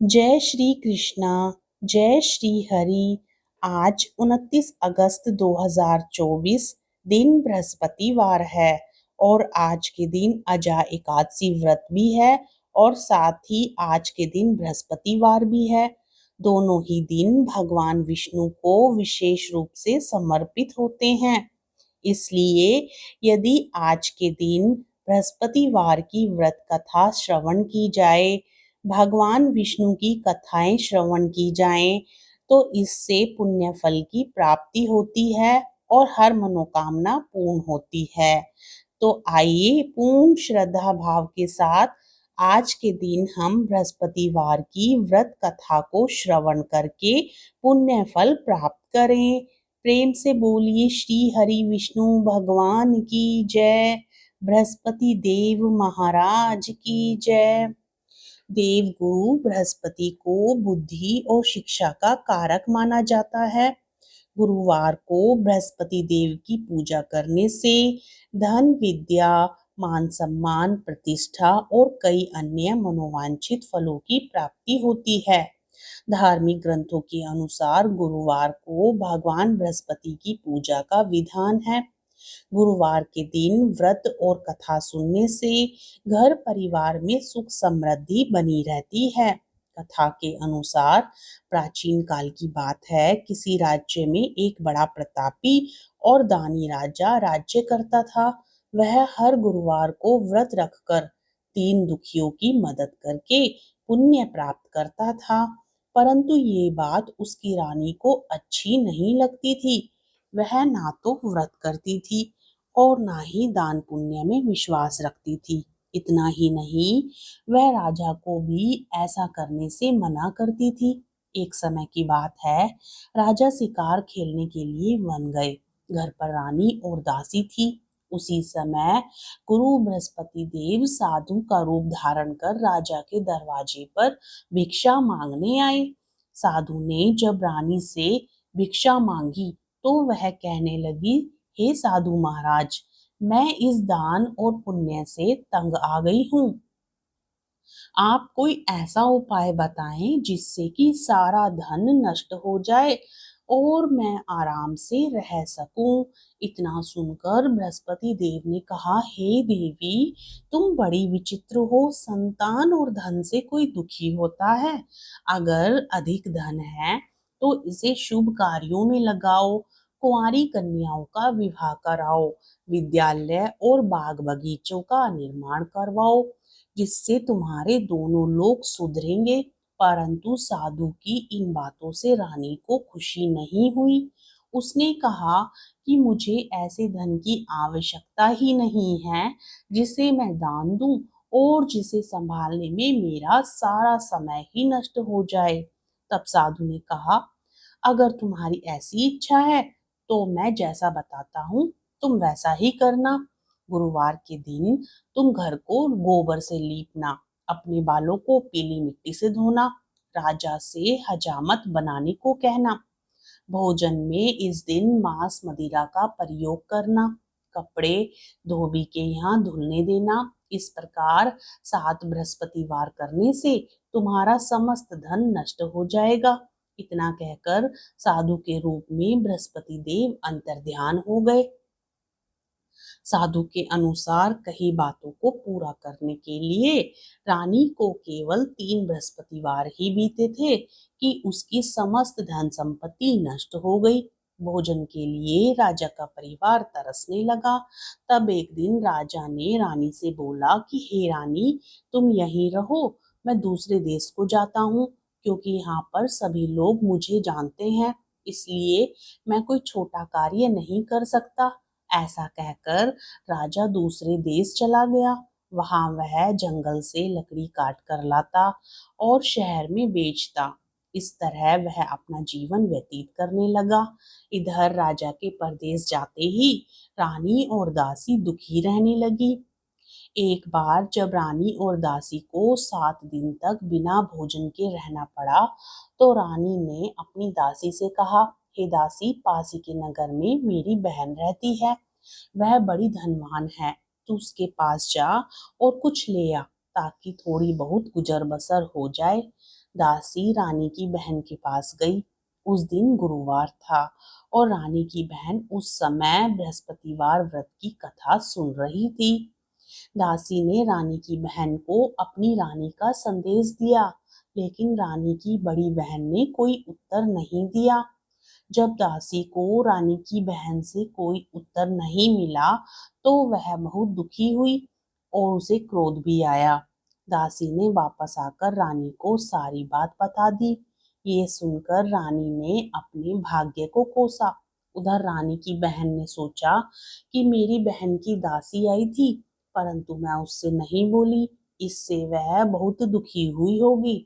जय श्री कृष्णा। जय श्री हरि। आज 29 अगस्त 2024 दिन बृहस्पतिवार है और आज के दिन अजा एकादशी व्रत भी है और साथ ही आज के दिन बृहस्पतिवार भी है। दोनों ही दिन भगवान विष्णु को विशेष रूप से समर्पित होते हैं। इसलिए यदि आज के दिन बृहस्पतिवार की व्रत कथा श्रवण की जाए, भगवान विष्णु की कथाएं श्रवण की जाएं, तो इससे पुण्य फल की प्राप्ति होती है और हर मनोकामना पूर्ण होती है। तो आइए पूर्ण श्रद्धा भाव के साथ आज के दिन हम बृहस्पतिवार की व्रत कथा को श्रवण करके पुण्य फल प्राप्त करें। प्रेम से बोलिए श्री हरि विष्णु भगवान की जय। बृहस्पति देव महाराज की जय। देव गुरु बृहस्पति को बुद्धि और शिक्षा का कारक माना जाता है। गुरुवार को बृहस्पति देव की पूजा करने से धन, विद्या, मान सम्मान, प्रतिष्ठा और कई अन्य मनोवांछित फलों की प्राप्ति होती है। धार्मिक ग्रंथों के अनुसार गुरुवार को भगवान बृहस्पति की पूजा का विधान है। गुरुवार के दिन व्रत और कथा सुनने से घर परिवार में सुख समृद्धि बनी रहती है। कथा के अनुसार प्राचीन काल की बात है, किसी राज्य में एक बड़ा प्रतापी और दानी राजा राज्य करता था। वह हर गुरुवार को व्रत रखकर 3 दुखियों की मदद करके पुण्य प्राप्त करता था। परंतु ये बात उसकी रानी को अच्छी नहीं लगती थी। वह ना तो व्रत करती थी और ना ही दान पुण्य में विश्वास रखती थी। इतना ही नहीं, वह राजा को भी ऐसा करने से मना करती थी। एक समय की बात है, राजा शिकार खेलने के लिए वन गए। घर पर रानी और दासी थी। उसी समय गुरु बृहस्पति देव साधु का रूप धारण कर राजा के दरवाजे पर भिक्षा मांगने आए। साधु ने जब रानी से भिक्षा मांगी तो वह कहने लगी, हे साधु महाराज, मैं इस दान और पुण्य से तंग आ गई हूँ। आप कोई ऐसा उपाय बताएं जिससे कि सारा धन नष्ट हो जाए और मैं आराम से रह सकूं। इतना सुनकर बृहस्पति देव ने कहा, हे देवी, तुम बड़ी विचित्र हो। संतान और धन से कोई दुखी होता है? अगर अधिक धन है तो इसे शुभ कार्यों में लगाओ, कुंवारी कन्याओं का विवाह कराओ, विद्यालय और बाग बगीचों का निर्माण करवाओ, जिससे तुम्हारे दोनों लोग सुधरेंगे। परंतु साधु की इन बातों से रानी को खुशी नहीं हुई। उसने कहा कि मुझे ऐसे धन की आवश्यकता ही नहीं है जिसे मैं दान दूं और जिसे संभालने में मेरा सारा समय ही नष्ट हो जाए। तब साधु ने कहा, अगर तुम्हारी ऐसी इच्छा है तो मैं जैसा बताता हूँ तुम वैसा ही करना। गुरुवार के दिन तुम घर को गोबर से लीपना, अपने बालों को पीली मिट्टी से धोना, राजा से हजामत बनाने को कहना, भोजन में इस दिन मांस मदिरा का प्रयोग करना, कपड़े धोबी के यहाँ धुलने देना। इस प्रकार 7 बृहस्पतिवार करने से तुम्हारा समस्त धन नष्ट हो जाएगा। इतना कहकर साधु के रूप में बृहस्पति देव अंतर्ध्यान हो गए। साधु के अनुसार कही बातों को पूरा करने के लिए रानी को केवल 3 बृहस्पतिवार ही बीते थे कि उसकी समस्त धन संपत्ति नष्ट हो गई। भोजन के लिए राजा का परिवार तरसने लगा। तब एक दिन राजा ने रानी से बोला कि हे रानी, तुम यहीं रहो, मैं दूसरे देश को जाता हूँ, क्योंकि यहाँ पर सभी लोग मुझे जानते हैं, इसलिए मैं कोई छोटा कार्य नहीं कर सकता। ऐसा कहकर राजा दूसरे देश चला गया। वहां वह जंगल से लकड़ी काट कर लाता और शहर में बेचता। इस तरह वह अपना जीवन व्यतीत करने लगा। इधर राजा के परदेश जाते ही रानी और दासी दुखी रहने लगी। एक बार जब रानी और दासी को 7 दिन तक बिना भोजन के रहना पड़ा, तो रानी ने अपनी दासी से कहा, हे दासी, पास ही के नगर में मेरी बहन रहती है, वह बड़ी धनवान है, तू उसके पास जा और कुछ ले आ, ताकि थोड़ी बहुत गुजर बसर हो जाए। दासी रानी की बहन के पास गई। उस दिन गुरुवार था और रानी की बहन उस समय बृहस्पतिवार व्रत की कथा सुन रही थी। दासी ने रानी की बहन को अपनी रानी का संदेश दिया, लेकिन रानी की बड़ी बहन ने कोई उत्तर नहीं दिया। जब दासी को रानी की बहन से कोई उत्तर नहीं मिला, तो वह बहुत दुखी हुई और उसे क्रोध भी आया। दासी ने वापस आकर रानी को सारी बात बता दी। ये सुनकर रानी ने अपने भाग्य को कोसा। उधर रानी की बहन ने सोचा कि मेरी बहन की दासी आई थी, परंतु मैं उससे नहीं बोली, इससे वह बहुत दुखी हुई होगी।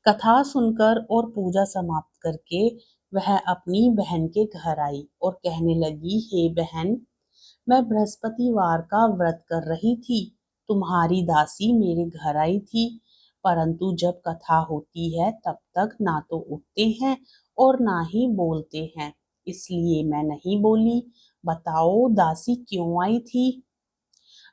कथा सुनकर और पूजा समाप्त करके वह अपनी बहन के घर आई और कहने लगी, हे बहन, मैं बृहस्पतिवार का व्रत कर रही थी। तुम्हारी दासी मेरे घर आई थी, परंतु जब कथा होती है तब तक ना तो उठते हैं और ना ही बोलते हैं, इसलिए मैं नहीं बोली। बताओ दासी क्यों आई थी?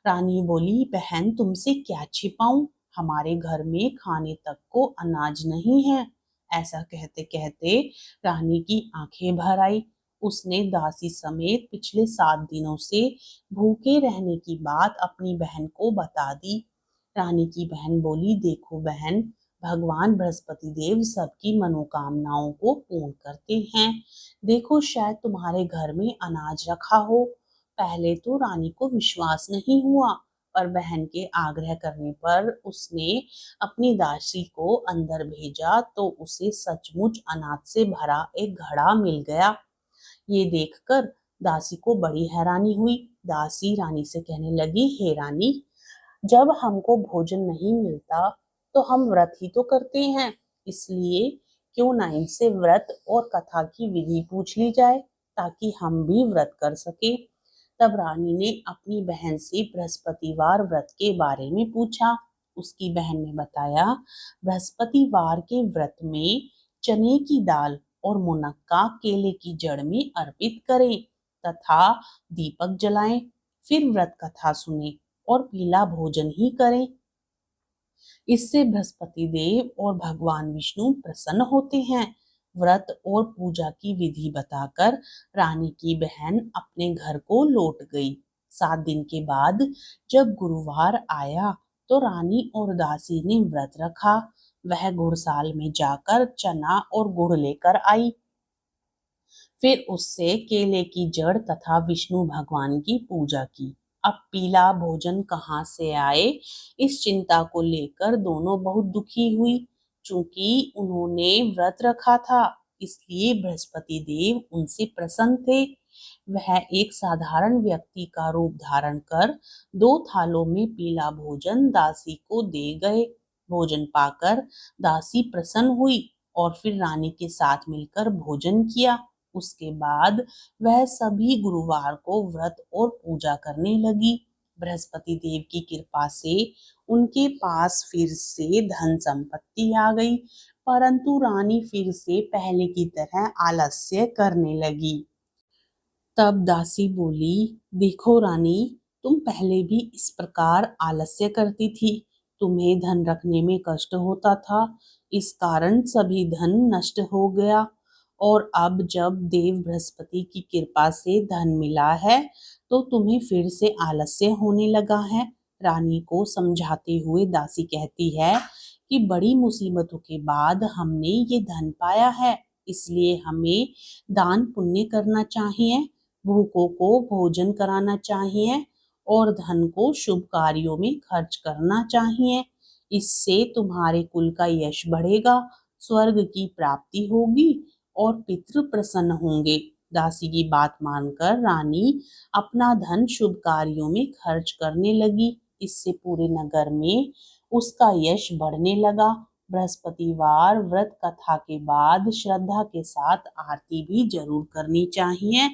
रानी बोली, बहन तुमसे क्या छिपाऊं, हमारे घर में खाने तक को अनाज नहीं है। ऐसा कहते कहते रानी की आंखें भर आई। उसने दासी समेत पिछले 7 दिनों से भूखे रहने की बात अपनी बहन को बता दी। रानी की बहन बोली, देखो बहन, भगवान बृहस्पति देव सबकी मनोकामनाओं को पूर्ण करते हैं। देखो शायद तुम्हारे घर में अनाज रखा हो। पहले तो रानी को विश्वास नहीं हुआ, पर बहन के आग्रह करने पर उसने अपनी दासी को अंदर भेजा तो उसे सचमुच अनाज से भरा एक घड़ा मिल गया। ये देखकर दासी को बड़ी हैरानी हुई। दासी रानी से कहने लगी, हे रानी, जब हमको भोजन नहीं मिलता तो हम व्रत ही तो करते हैं, इसलिए क्यों ना इनसे व्रत और कथा की विधि पूछ ली जाए, ताकि हम भी व्रत कर सके। तब रानी ने अपनी बहन से बृहस्पतिवार व्रत के बारे में पूछा। उसकी बहन ने बताया, बृहस्पतिवार के व्रत में चने की दाल और मुनक्का केले की जड़ में अर्पित करें तथा दीपक जलाएं, फिर व्रत कथा सुने और पीला भोजन ही करें। इससे बृहस्पति देव और भगवान विष्णु प्रसन्न होते हैं। व्रत और पूजा की विधि बताकर रानी की बहन अपने घर को लौट गई। 7 दिन के बाद जब गुरुवार आया तो रानी और दासी ने व्रत रखा। वह घुड़साल में जाकर चना और गुड़ लेकर आई। फिर उससे केले की जड़ तथा विष्णु भगवान की पूजा की। अब पीला भोजन कहाँ से आए, इस चिंता को लेकर दोनों बहुत दुखी हुई। चूंकि उन्होंने व्रत रखा था, इसलिए बृहस्पति देव उनसे प्रसन्न थे। वह एक साधारण व्यक्ति का रूप धारण कर 2 थालों में पीला भोजन दासी को दे गए। भोजन पाकर दासी प्रसन्न हुई और फिर रानी के साथ मिलकर भोजन किया। उसके बाद वह सभी गुरुवार को व्रत और पूजा करने लगी। बृहस्पति देव की कृपा से उनके पास फिर से धन संपत्ति आ गई, परंतु रानी फिर से पहले की तरह आलस्य करने लगी। तब दासी बोली, देखो रानी, तुम पहले भी इस प्रकार आलस्य करती थी। तुम्हें धन रखने में कष्ट होता था, इस कारण सभी धन नष्ट हो गया। और अब जब देव बृहस्पति की कृपा से धन मिला है, तो तुम्हें फिर से आलस्य होने लगा है। रानी को समझाते हुए दासी कहती है कि बड़ी मुसीबतों के बाद हमने ये धन पाया है, इसलिए हमें दान पुण्य करना चाहिए, भूखों को भोजन कराना चाहिए और धन को शुभ कार्यों में खर्च करना चाहिए। इससे तुम्हारे कुल का यश बढ़ेगा, स्वर्ग की प्राप्ति होगी और पितृ प्रसन्न होंगे। दासी की बात मानकर रानी अपना धन शुभ कार्यों में खर्च करने लगी। इससे पूरे नगर में उसका यश बढ़ने लगा। बृहस्पतिवार व्रत कथा के बाद श्रद्धा के साथ आरती भी जरूर करनी चाहिए।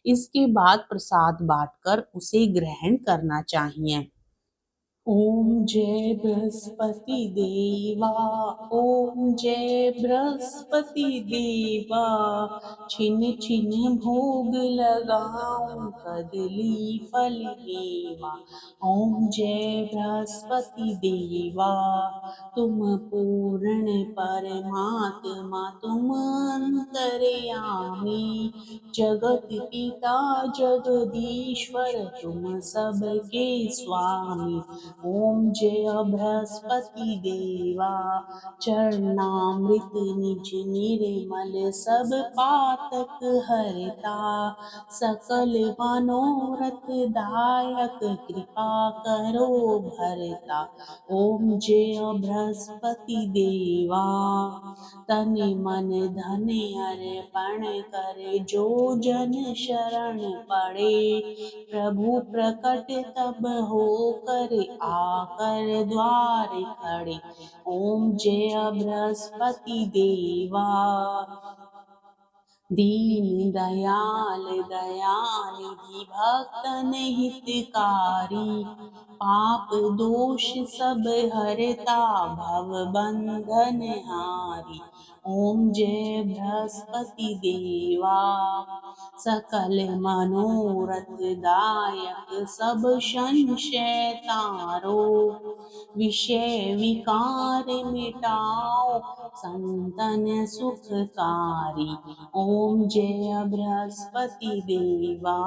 इसके बाद प्रसाद बांटकर उसे ग्रहण करना चाहिए। ओम जय बृहस्पति देवा। ओम जय बृहस्पति देवा। छिन छिन भोग लगाऊं कदली फल मेवा। ओम जय बृहस्पति देवा। तुम पूर्ण परमात्मा तुम अंतर्यामी। जगत पिता जगदीश्वर तुम सबके स्वामी। ओम जय बृहस्पति देवा। चरणामृत निज निर्मल सब पातक हरता। सकल मनोरथ दायक कृपा करो भरता। ओम जय बृहस्पति देवा। तन मन धन अर्पण करे जो जन शरण पड़े। प्रभु प्रकट तब हो कर आकर द्वार खड़े। ओम जय बृहस्पति देवा। दीन दयाल दयानिधि भक्तन हितकारी। पाप दोष सब हरता भव बंधन हारी। ओम जय बृहस्पति देवा। सकल मनोरथ दायक सब संशय तारो। विषय विकार मिटाओ संतन सुखकारी। ओम जय बृहस्पति देवा।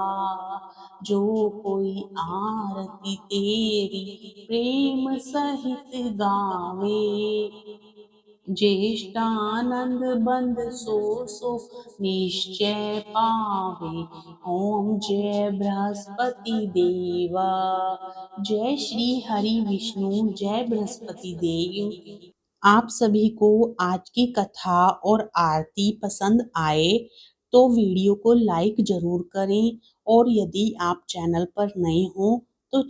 जो कोई आरती तेरी प्रेम सहित गावे। ज्येष्ठानंद बंद सो निश्चय पावे। ओम जय बृहस्पति देवा। जय श्री हरि विष्णु जय बृहस्पति देव। आप सभी को आज की कथा और आरती पसंद आए तो वीडियो को लाइक जरूर करें और यदि आप चैनल पर नए हो तो